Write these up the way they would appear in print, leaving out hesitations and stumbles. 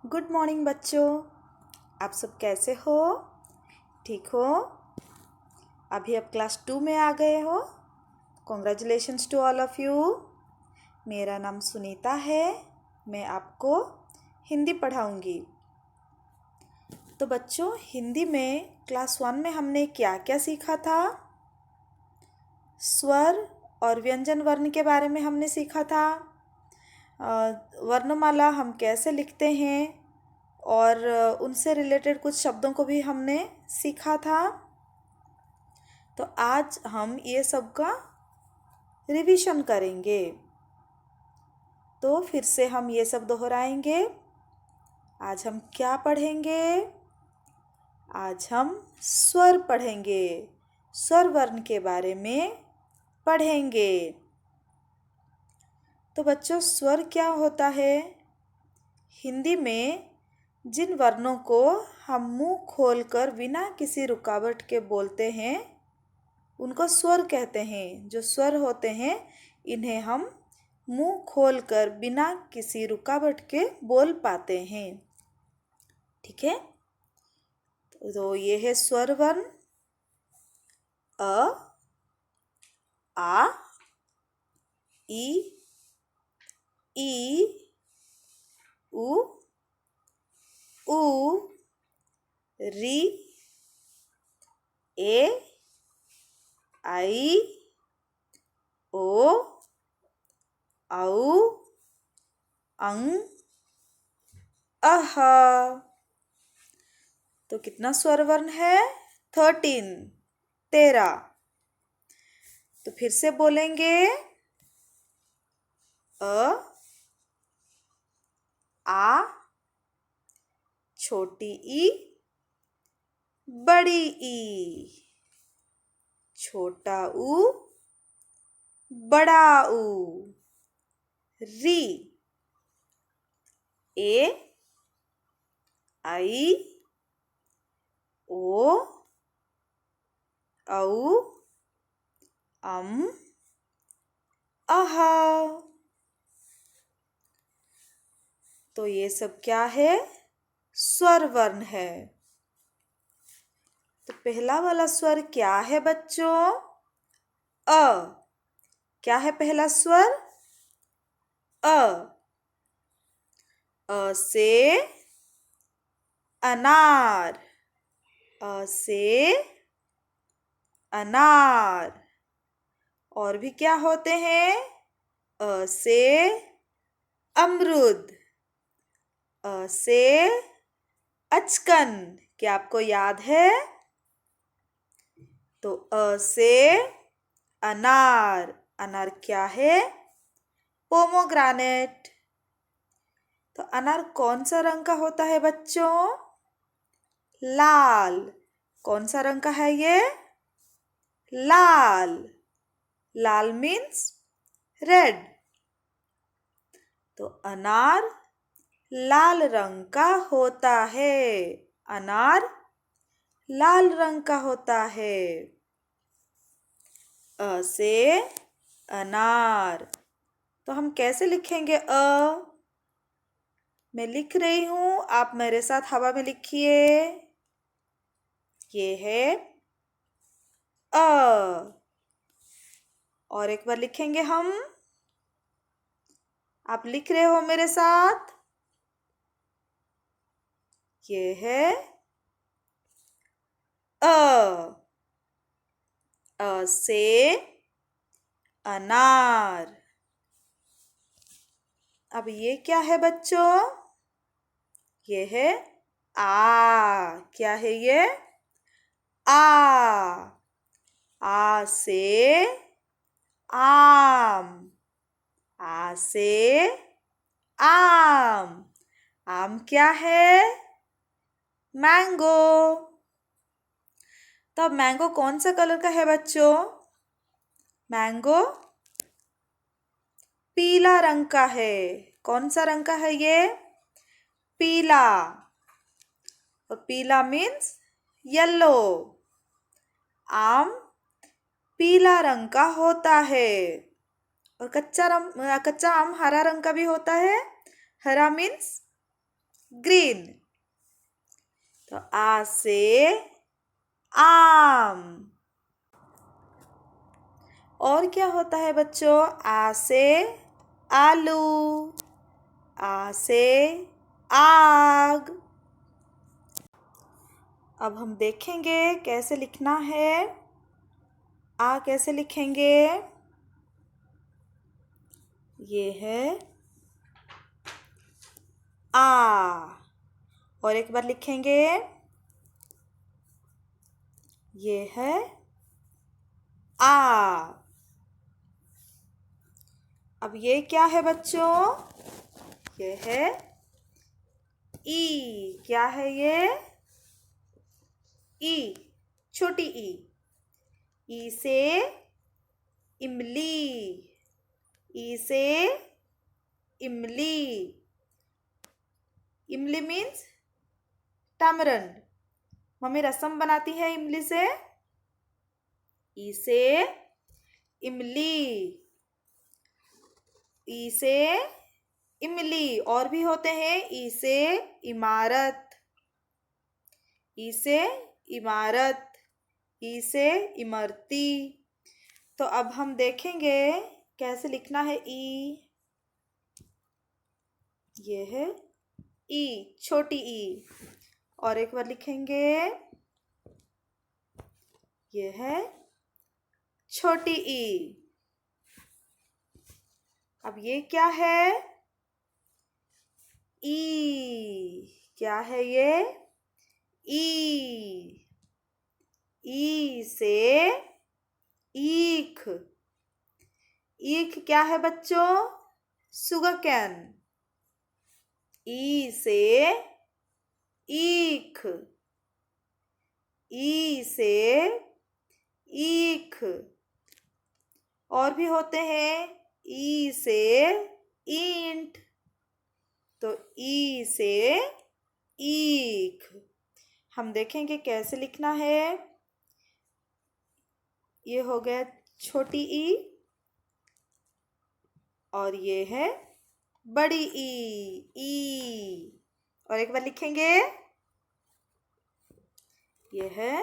Good morning बच्चों। आप सब कैसे हो? ठीक हो? अभी आप क्लास 2 में आ गए हो। Congratulations to all of you. मेरा नाम सुनीता है। मैं आपको हिंदी पढ़ाऊंगी। तो बच्चों, हिंदी में क्लास 1 में हमने क्या क्या सीखा था? स्वर और व्यंजन वर्ण के बारे में हमने सीखा था। वर्णमाला हम कैसे लिखते हैं और उनसे रिलेटेड कुछ शब्दों को भी हमने सीखा था। तो आज हम ये सब का रिवीजन करेंगे। तो फिर से हम ये सब दोहराएंगे। आज हम क्या पढ़ेंगे? आज हम स्वर पढ़ेंगे। स्वर वर्ण के बारे में पढ़ेंगे। तो बच्चों, स्वर क्या होता है? हिंदी में जिन वर्णों को हम मुंह खोलकर बिना किसी रुकावट के बोलते हैं उनको स्वर कहते हैं। जो स्वर होते हैं इन्हें हम मुंह खोलकर बिना किसी रुकावट के बोल पाते हैं। ठीक है? तो ये है स्वर वर्ण। अ, आ, ई, ई, उ, ऊ, री, ए, आई, ओ, औ, अं, अह। तो कितना स्वर वर्ण है? 13। तो फिर से बोलेंगे। अ, आ, छोटी ई, बड़ी ई, छोटा ऊ, बड़ा ऊ, री, ए, आई, ओ, औ, अम, अह। तो ये सब क्या है? स्वर वर्ण है। तो पहला वाला स्वर क्या है बच्चों? अ। क्या है पहला स्वर? अ। अ से अनार। अ से अनार। और भी क्या होते हैं? अ से अमरूद। अ से अचकन। क्या आपको याद है? तो अ से अनार। अनार क्या है? पोमोग्रेनेट। तो अनार कौन सा रंग का होता है बच्चों? लाल। कौन सा रंग का है ये? लाल। लाल मीन्स रेड। तो अनार लाल रंग का होता है। अनार लाल रंग का होता है। अ से अनार। तो हम कैसे लिखेंगे अ? मैं लिख रही हूँ, आप मेरे साथ हवा में लिखिए। ये है अ। और एक बार लिखेंगे हम। आप लिख रहे हो मेरे साथ? ये है अ। अ से अनार। अब ये क्या है बच्चों? ये है आ। क्या है ये? आ। आ से आम। आ से आम। आम क्या है? मैंगो। तो अब मैंगो कौन सा कलर का है बच्चों? मैंगो पीला रंग का है। कौन सा रंग का है ये? पीला। और पीला मीन्स येलो। आम पीला रंग का होता है। और कच्चा आम हरा रंग का भी होता है। हरा मीन्स ग्रीन। तो आ से आम। और क्या होता है बच्चों? आ से आलू, आ से आग। अब हम देखेंगे कैसे लिखना है। आ कैसे लिखेंगे? ये है आ। और एक बार लिखेंगे, ये है आ। अब ये क्या है बच्चों? ये है ई। क्या है ये? ई, छोटी ई। ई से इमली, ई से इमली। इमली मीन्स टैमरंड। मम्मी रसम बनाती है इमली से। ई से इमली, ई से इमली। और भी होते हैं, ई से इमारत, ई से इमारत, ई से इमरती। तो अब हम देखेंगे कैसे लिखना है ई। ये है ई, छोटी ई। और एक बार लिखेंगे, ये है छोटी ई। अब ये क्या है? ई। क्या है ये? ई। ई से ईख। ईख क्या है बच्चों? Sugar cane. ई से ईख, ई से ईख। और भी होते हैं, ई से ईंट। तो ई से ईख। हम देखेंगे कैसे लिखना है। ये हो गया छोटी ई, और ये है बड़ी ई। और एक बार लिखेंगे, ये है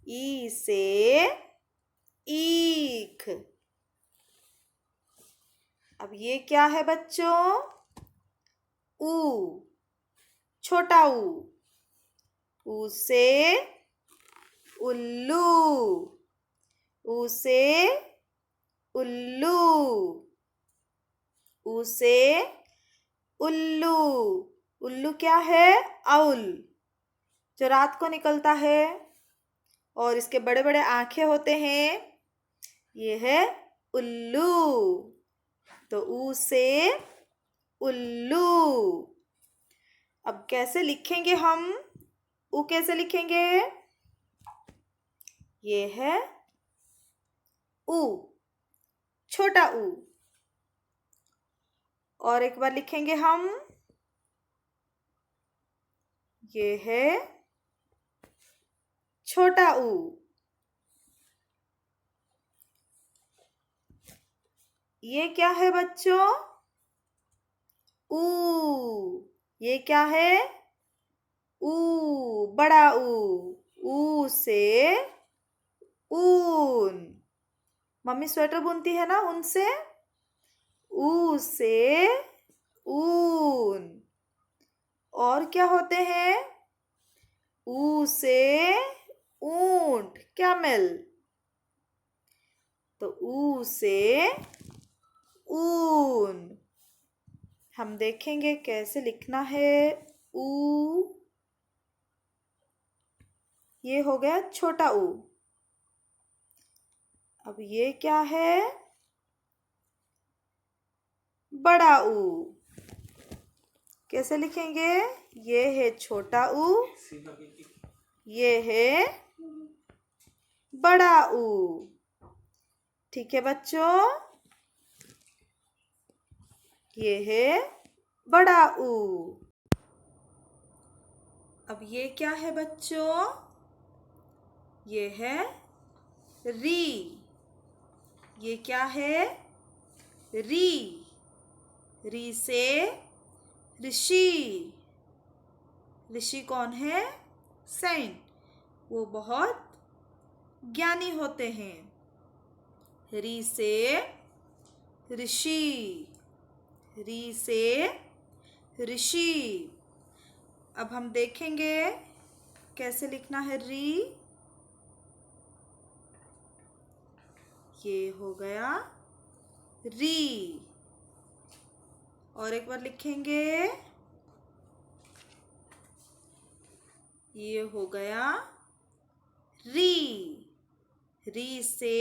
ई से ईख। अब ये क्या है बच्चों? ऊ, छोटा ऊ। ऊ से उल्लू, ऊ से उल्लू, ऊ से उल्लू। उल्लू क्या है? आउल, जो रात को निकलता है और इसके बड़े बड़े आंखें होते हैं। ये है उल्लू। तो ऊ से उल्लू। अब कैसे लिखेंगे हम? ऊ कैसे लिखेंगे? ये है ऊ, छोटा ऊ। और एक बार लिखेंगे हम, ये है छोटा ऊ। ये क्या है बच्चों? ऊ। ये क्या है? ऊ, बड़ा ऊ। ऊ से ऊन। मम्मी स्वेटर बुनती है ना, उनसे। ऊ से ऊन। और क्या होते हैं? ऊ से ऊंट, कैमल। तो ऊ से ऊन। हम देखेंगे कैसे लिखना है ऊ। ये हो गया छोटा ऊ। अब ये क्या है? बड़ा ऊ। कैसे लिखेंगे? ये है छोटा ऊ, ये है बड़ा ऊ। ठीक है बच्चों, ये है बड़ा ऊ। अब ये क्या है बच्चों? ये है री। ये क्या है? री। री से ऋषि। ऋषि कौन है? सेंट। वो बहुत ज्ञानी होते हैं। री से ऋषि। री से ऋषि। अब हम देखेंगे कैसे लिखना है री। ये हो गया री। और एक बार लिखेंगे, ये हो गया री। री से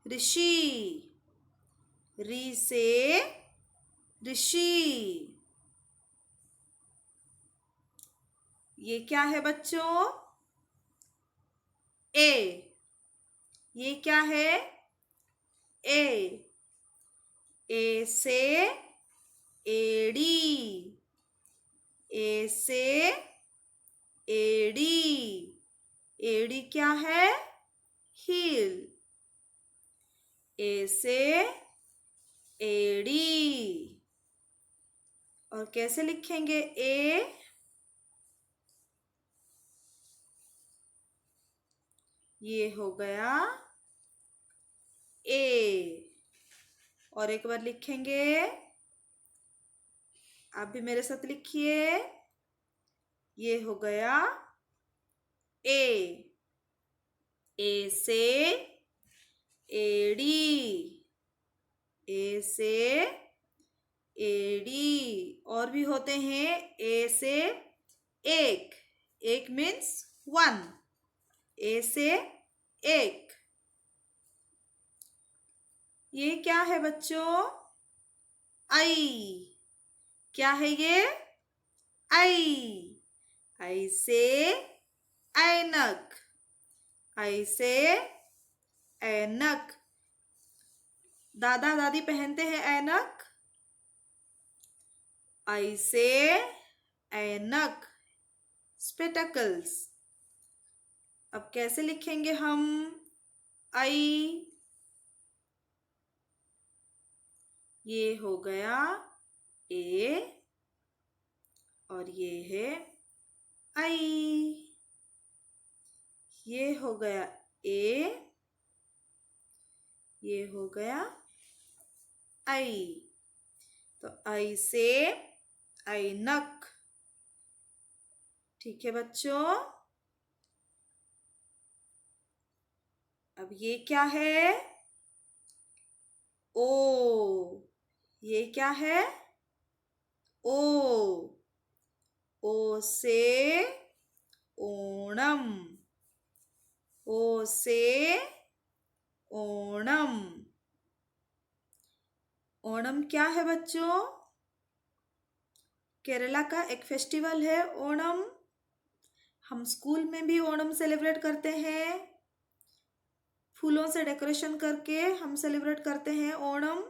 ऋषि। री से ऋषि। ये क्या है बच्चों? ए। ये क्या है? ए। ए से एड़ी। ए से एड़ी। एड़ी क्या है? हील। ए से एड़ी। और कैसे लिखेंगे ए? ये हो गया ए। और एक बार लिखेंगे, आप भी मेरे साथ लिखिए। ये हो गया ए। ए से एड़ी। ए से एड़ी। और भी होते हैं ए से एक। एक मीन्स वन। ए से एक। ये क्या है बच्चों? आई। क्या है ये? आई। आई से ऐनक। आई से ऐनक। दादा दादी पहनते हैं ऐनक। आई से ऐनक, स्पेक्टेकल्स। अब कैसे लिखेंगे हम आई? ये हो गया ए। और ये है आई। ये हो गया ए। ये हो गया आई। तो आई से ऐनक। ठीक है बच्चों। अब ये क्या है? ओ। ये क्या है? ओ। ओ से ओणम। ओ से ओणम। ओणम क्या है बच्चों? केरला का एक फेस्टिवल है ओणम। हम स्कूल में भी ओणम सेलिब्रेट करते हैं। फूलों से डेकोरेशन करके हम सेलिब्रेट करते हैं ओणम।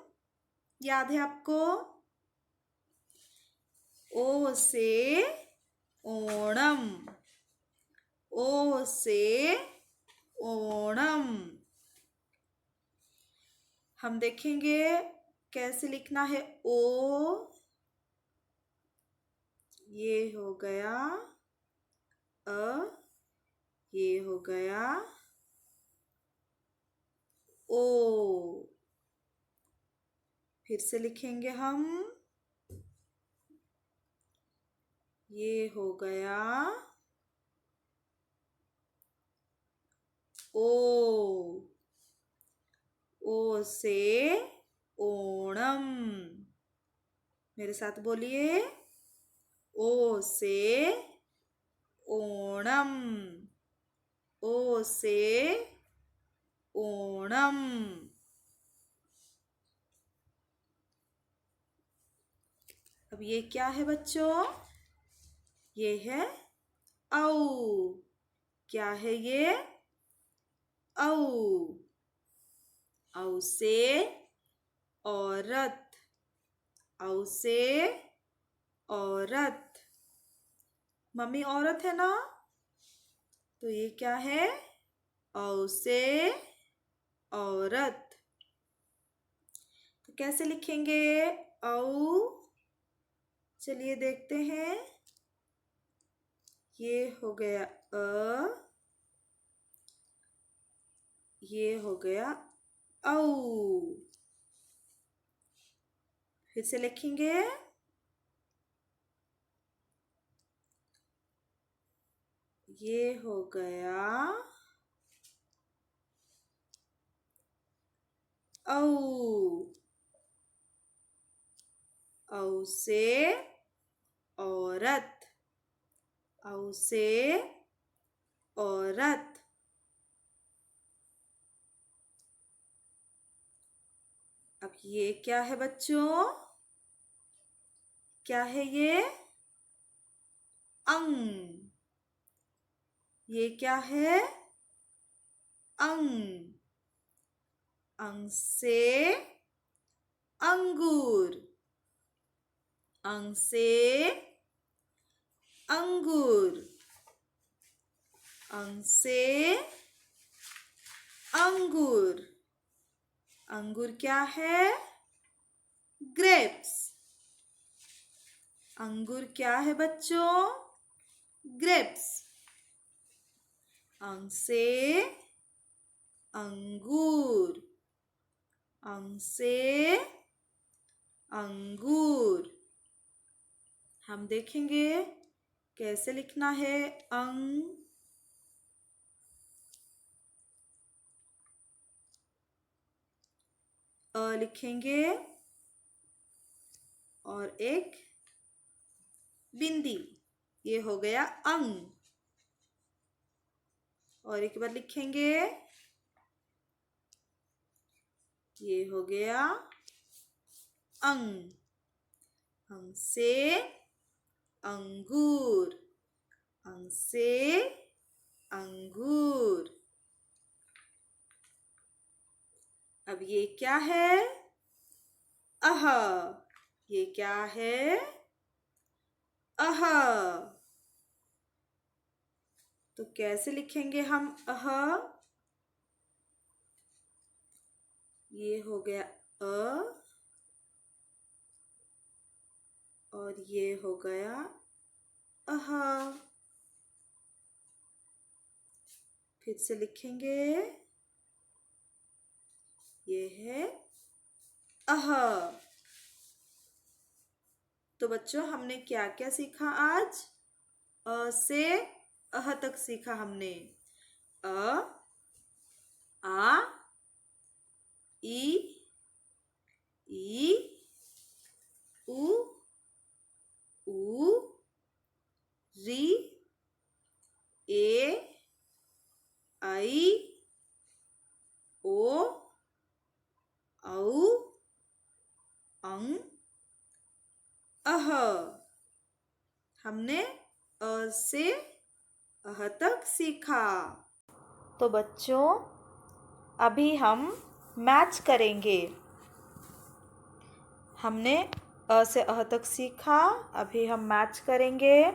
याद है आपको? ओ से ओणम। ओ से ओणम। हम देखेंगे कैसे लिखना है ओ। ये हो गया अ। ये हो गया ओ। फिर से लिखेंगे हम। ये हो गया ओ। ओ से ओणम। मेरे साथ बोलिए। ओ से ओणम। ओ से ओणम। अब ये क्या है बच्चों? ये है औ। क्या है ये? औ। औ से औरत। औ से औरत। मम्मी औरत है ना? तो ये क्या है? औ से औरत। तो कैसे लिखेंगे औ। चलिए देखते हैं। ये हो गया अ, ये हो गया औ। फिर से लिखेंगे। ये हो गया औ। औ से औरत। औ से औरत। अब ये क्या है बच्चों? क्या है ये? अंग। ये क्या है? अंग। अंग से अंगूर। अंग से अंगूर। अंग से अंगूर। अंगूर क्या है? ग्रेप्स। अंगूर क्या है बच्चों? ग्रेप्स। अंग से अंगूर। अंग से अंगूर। हम देखेंगे कैसे लिखना है अंग। लिखेंगे और एक बिंदी। ये हो गया अंग। और एक बार लिखेंगे। ये हो गया अंग। अंग से अंगूर। अंग से अंगूर। अब ये क्या है? अह। ये क्या है? अह। तो कैसे लिखेंगे हम अह? ये हो गया अ और ये हो गया अह। फिर से लिखेंगे। ये है अह। तो बच्चों हमने क्या क्या सीखा आज? अ से अह तक सीखा हमने। अ, आ, ई, ई, उ, ऊ, री, ए, आई, ओ, औ, अं, अह। हमने अ से अह तक सीखा। तो बच्चों अभी हम मैच करेंगे। हमने अ से अह तक सीखा। अभी हम मैच करेंगे।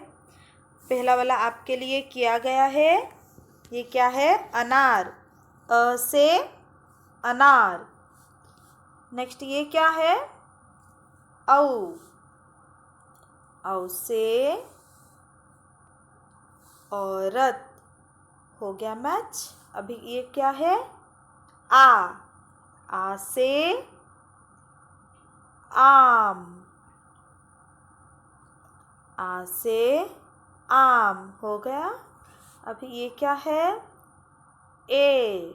पहला वाला आपके लिए किया गया है। ये क्या है? अनार। अ से अनार। नेक्स्ट ये क्या है? औ। औ से औरत। हो गया मैच। अभी ये क्या है? आ। आ से आम। आ से आम। हो गया। अभी ये क्या है? ए।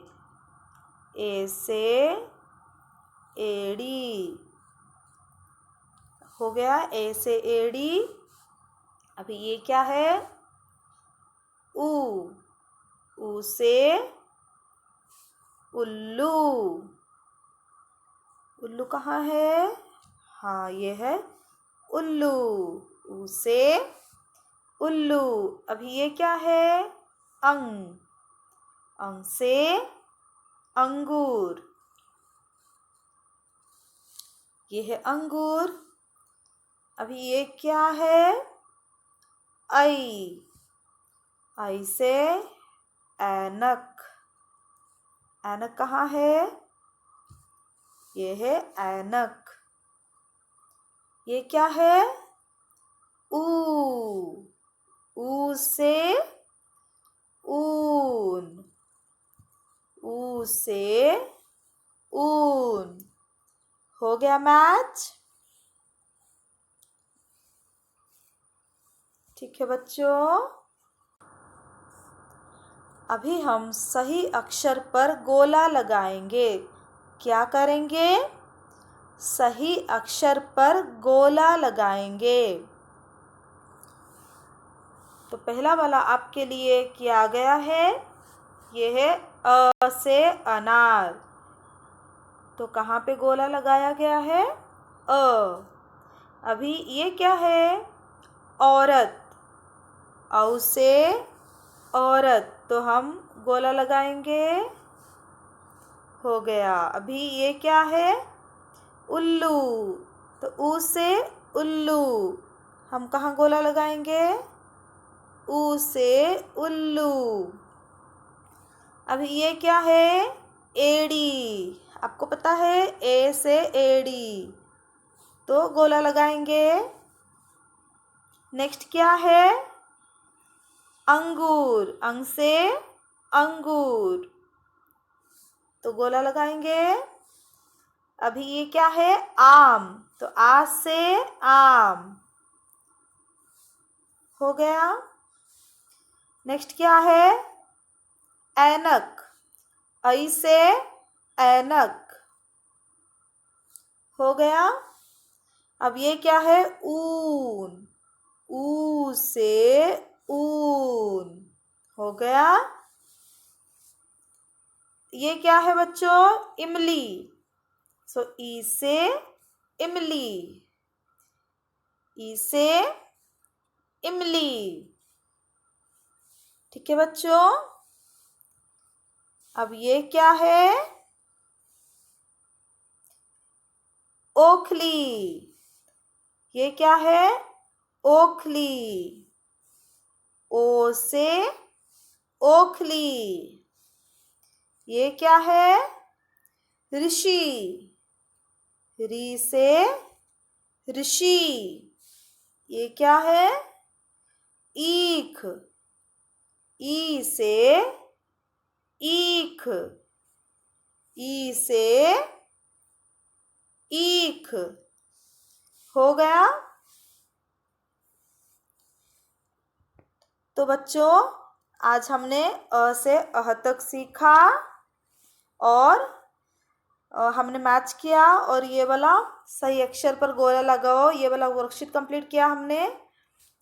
ए से एड़ी। हो गया। ए से एड़ी। अभी ये क्या है? ऊ। ऊ से उल्लू। उल्लू कहाँ है? हाँ ये है उल्लू। ऊ से उल्लू। अभी ये क्या है? अंग। अंग से अंगूर। ये है अंगूर। अभी ये क्या है? ऐ। ऐ से ऐनक। ऐनक कहाँ है? ये है ऐनक। ये क्या है? ऊ। ऊ से ऊन। ऊ से ऊन। हो गया मैच? ठीक है बच्चों, अभी हम सही अक्षर पर गोला लगाएंगे। क्या करेंगे? सही अक्षर पर गोला लगाएंगे। तो पहला वाला आपके लिए किया गया है, ये है अ से अनार। तो कहाँ पे गोला लगाया गया है? अ। अभी ये क्या है? औरत। औ से औरत, तो हम गोला लगाएंगे। हो गया। अभी ये क्या है? उल्लू। तो ऊ से उल्लू, हम कहाँ गोला लगाएंगे? ऊ से उल्लू। अभी ये क्या है? एड़ी। आपको पता है ए से एड़ी, तो गोला लगाएंगे। नेक्स्ट क्या है? अंगूर। अंग से अंगूर, तो गोला लगाएंगे। अभी ये क्या है? आम। तो आ से आम। हो गया। नेक्स्ट क्या है? ऐनक। ऐ से ऐनक। हो गया। अब ये क्या है? ऊन। ऊ से ऊन। हो गया। ये क्या है बच्चों? इमली। सो ई से इमली। ई से इमली। ठीक है बच्चों, अब ये क्या है? ओखली। ये क्या है? ओखली। ओ से ओखली। ये क्या है? ऋषि। री से ऋषि। ये क्या है? ईख। ई से ईख। ई से ईख। हो गया। तो बच्चों, आज हमने अ से अह तक सीखा और हमने मैच किया, और ये वाला सही अक्षर पर गोला लगाओ, ये वाला वर्कशीट कंप्लीट किया हमने।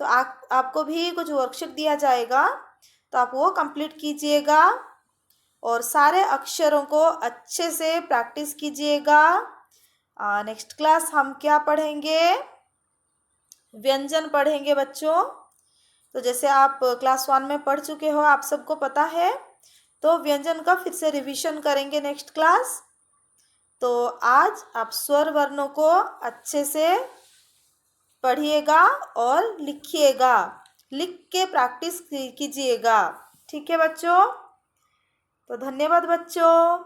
तो आपको भी कुछ वर्कशीट दिया जाएगा, तो आप वो कंप्लीट कीजिएगा और सारे अक्षरों को अच्छे से प्रैक्टिस कीजिएगा। नेक्स्ट क्लास हम क्या पढ़ेंगे? व्यंजन पढ़ेंगे बच्चों। तो जैसे आप क्लास 1 में पढ़ चुके हो, आप सबको पता है, तो व्यंजन का फिर से रिवीजन करेंगे नेक्स्ट क्लास। तो आज आप स्वर वर्णों को अच्छे से पढ़िएगा और लिखिएगा, लिख के प्रैक्टिस कीजिएगा। ठीक है बच्चों? तो धन्यवाद बच्चों।